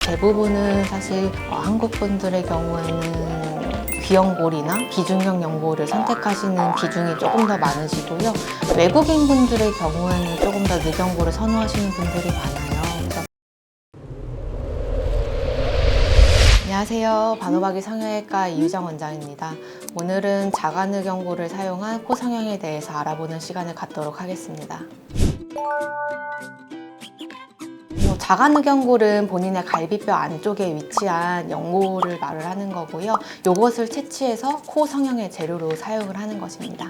대부분은 사실 한국 분들의 경우에는 귀연골이나 비중격 연골을 선택하시는 비중이 조금 더 많으시고요. 외국인 분들의 경우에는 조금 더 늑연골을 선호하시는 분들이 많아요. 안녕하세요. 반호박이 성형외과 이유정 원장입니다. 오늘은 자가늑연골을 사용한 코 성형에 대해서 알아보는 시간을 갖도록 하겠습니다. 자가늑연골은 본인의 갈비뼈 안쪽에 위치한 연골을 말을 하는 거고요. 이것을 채취해서 코 성형의 재료로 사용을 하는 것입니다.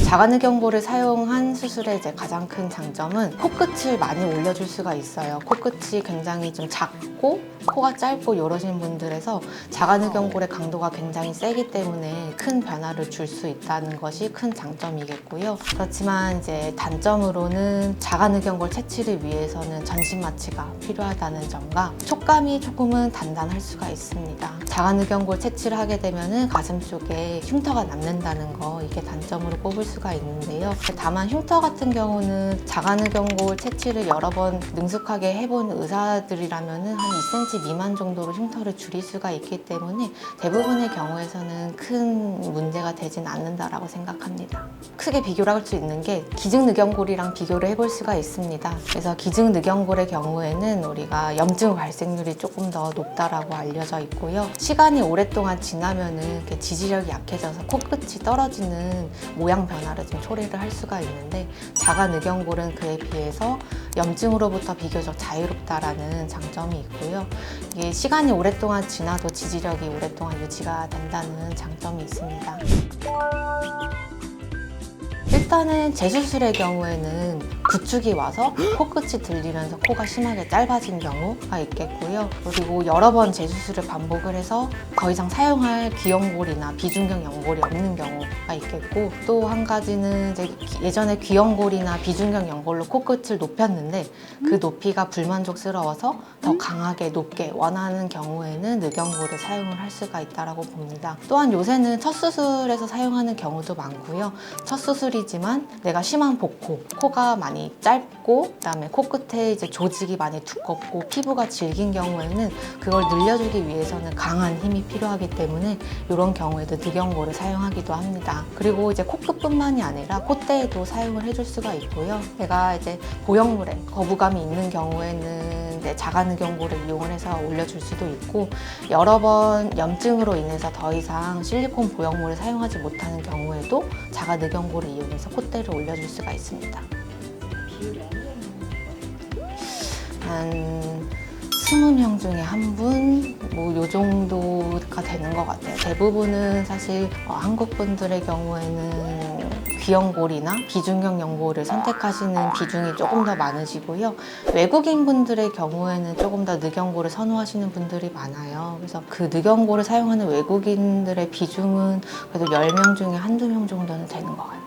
자가늑연골을 사용한 수술의 이제 가장 큰 장점은 코끝을 많이 올려줄 수가 있어요. 코끝이 굉장히 좀 작고 코가 짧고 이러신 분들에서 자가늑연골의 강도가 굉장히 세기 때문에 큰 변화를 줄 수 있다는 것이 큰 장점이겠고요. 그렇지만 이제 단점으로는 자가늑연골 채취를 위해서는 전신 마취가 필요하다는 점과 촉감이 조금은 단단할 수가 있습니다. 자가늑연골 채취를 하게 되면은 가슴 쪽에 흉터가 남는다는 거, 이게 단점으로 꼽을 수가 있는데요. 다만 흉터 같은 경우는 자가늑연골 채취를 여러 번 능숙하게 해본 의사들이라면은 한 2cm 미만 정도로 흉터를 줄일 수가 있기 때문에 대부분의 경우에서는 큰 문제가 되진 않는다라고 생각합니다. 크게 비교를 할 수 있는 게 기증늑연골이랑 비교를 해볼 수가 있습니다. 그래서 기증늑연골의 경우에는 우리가 염증 발생률이 조금 더 높다라고 알려져 있고요. 시간이 오랫동안 지나면은 이렇게 지지력이 약해져서 코끝이 떨어지는 모양 변화를 좀 초래를 할 수가 있는데, 자가늑연골은 그에 비해서 염증으로부터 비교적 자유롭다라는 장점이 있고요. 이게 시간이 오랫동안 지나도 지지력이 오랫동안 유지가 된다는 장점이 있습니다. 일단은 재수술의 경우에는 구축이 와서 코끝이 들리면서 코가 심하게 짧아진 경우가 있겠고요. 그리고 여러 번 재수술을 반복을 해서 더 이상 사용할 귀연골이나 비중격 연골이 없는 경우가 있겠고, 또 한 가지는 이제 예전에 귀연골이나 비중격 연골로 코끝을 높였는데 그 높이가 불만족스러워서 더 강하게 높게 원하는 경우에는 늑연골을 사용을 할 수가 있다고 봅니다. 또한 요새는 첫 수술에서 사용하는 경우도 많고요. 첫 수술이지만 내가 심한 복코, 코가 많이 짧고 그다음에 코끝에 이제 조직이 많이 두껍고 피부가 질긴 경우에는 그걸 늘려주기 위해서는 강한 힘이 필요하기 때문에 이런 경우에도 늑연골을 사용하기도 합니다. 그리고 이제 코끝뿐만이 아니라 콧대에도 사용을 해줄 수가 있고요. 내가 이제 보형물에 거부감이 있는 경우에는 자가늑연골을 이용을 해서 올려줄 수도 있고, 여러 번 염증으로 인해서 더 이상 실리콘 보형물을 사용하지 못하는 경우에도 자가늑연골을 이용해서 콧대를 올려줄 수가 있습니다. 한 20명 중에 한 분, 요 정도가 되는 것 같아요. 대부분은 사실 한국 분들의 경우에는 귀연골이나 비중격 연골을 선택하시는 비중이 조금 더 많으시고요. 외국인 분들의 경우에는 조금 더 늑연골을 선호하시는 분들이 많아요. 그래서 그 늑연골을 사용하는 외국인들의 비중은 그래도 10명 중에 한두 명 정도는 되는 것 같아요.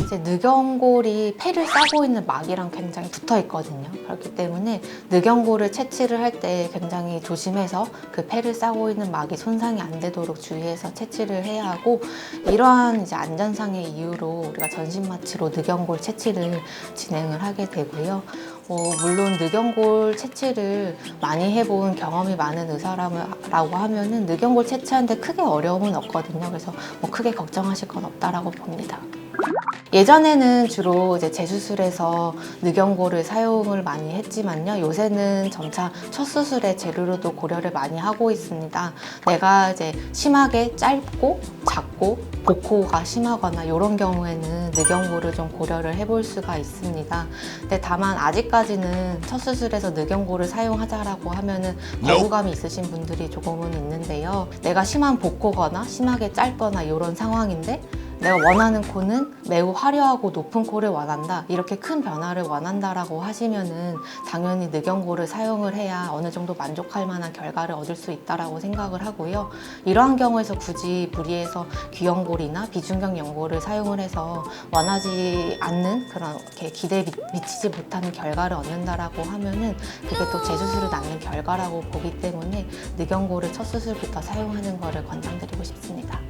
이제 늑연골이 폐를 싸고 있는 막이랑 굉장히 붙어 있거든요. 그렇기 때문에 늑연골을 채취를 할 때 굉장히 조심해서 그 폐를 싸고 있는 막이 손상이 안 되도록 주의해서 채취를 해야 하고, 이러한 이제 안전상의 이유로 우리가 전신 마취로 늑연골 채취를 진행을 하게 되고요. 물론 늑연골 채취를 많이 해본 경험이 많은 의사라고 하면은 늑연골 채취하는데 크게 어려움은 없거든요. 그래서 크게 걱정하실 건 없다라고 봅니다. 예전에는 주로 이제 재수술에서 늑연골을 사용을 많이 했지만요. 요새는 점차 첫 수술의 재료로도 고려를 많이 하고 있습니다. 내가 이제 심하게 짧고 작고 복코가 심하거나 이런 경우에는 늑연골을 좀 고려를 해볼 수가 있습니다. 근데 다만 아직까지는 첫 수술에서 늑연골을 사용하자라고 하면은 거부감이 있으신 분들이 조금은 있는데요. 내가 심한 복코거나 심하게 짧거나 이런 상황인데 내가 원하는 코는 매우 화려하고 높은 코를 원한다, 이렇게 큰 변화를 원한다라고 하시면은 당연히 늑연골을 사용을 해야 어느 정도 만족할 만한 결과를 얻을 수 있다라고 생각을 하고요. 이러한 경우에서 굳이 무리해서 귀연골이나 비중격 연골을 사용을 해서 원하지 않는 그런 기대에 미치지 못하는 결과를 얻는다라고 하면은 그게 또 재수술을 낳는 결과라고 보기 때문에 늑연골을 첫 수술부터 사용하는 것을 권장드리고 싶습니다.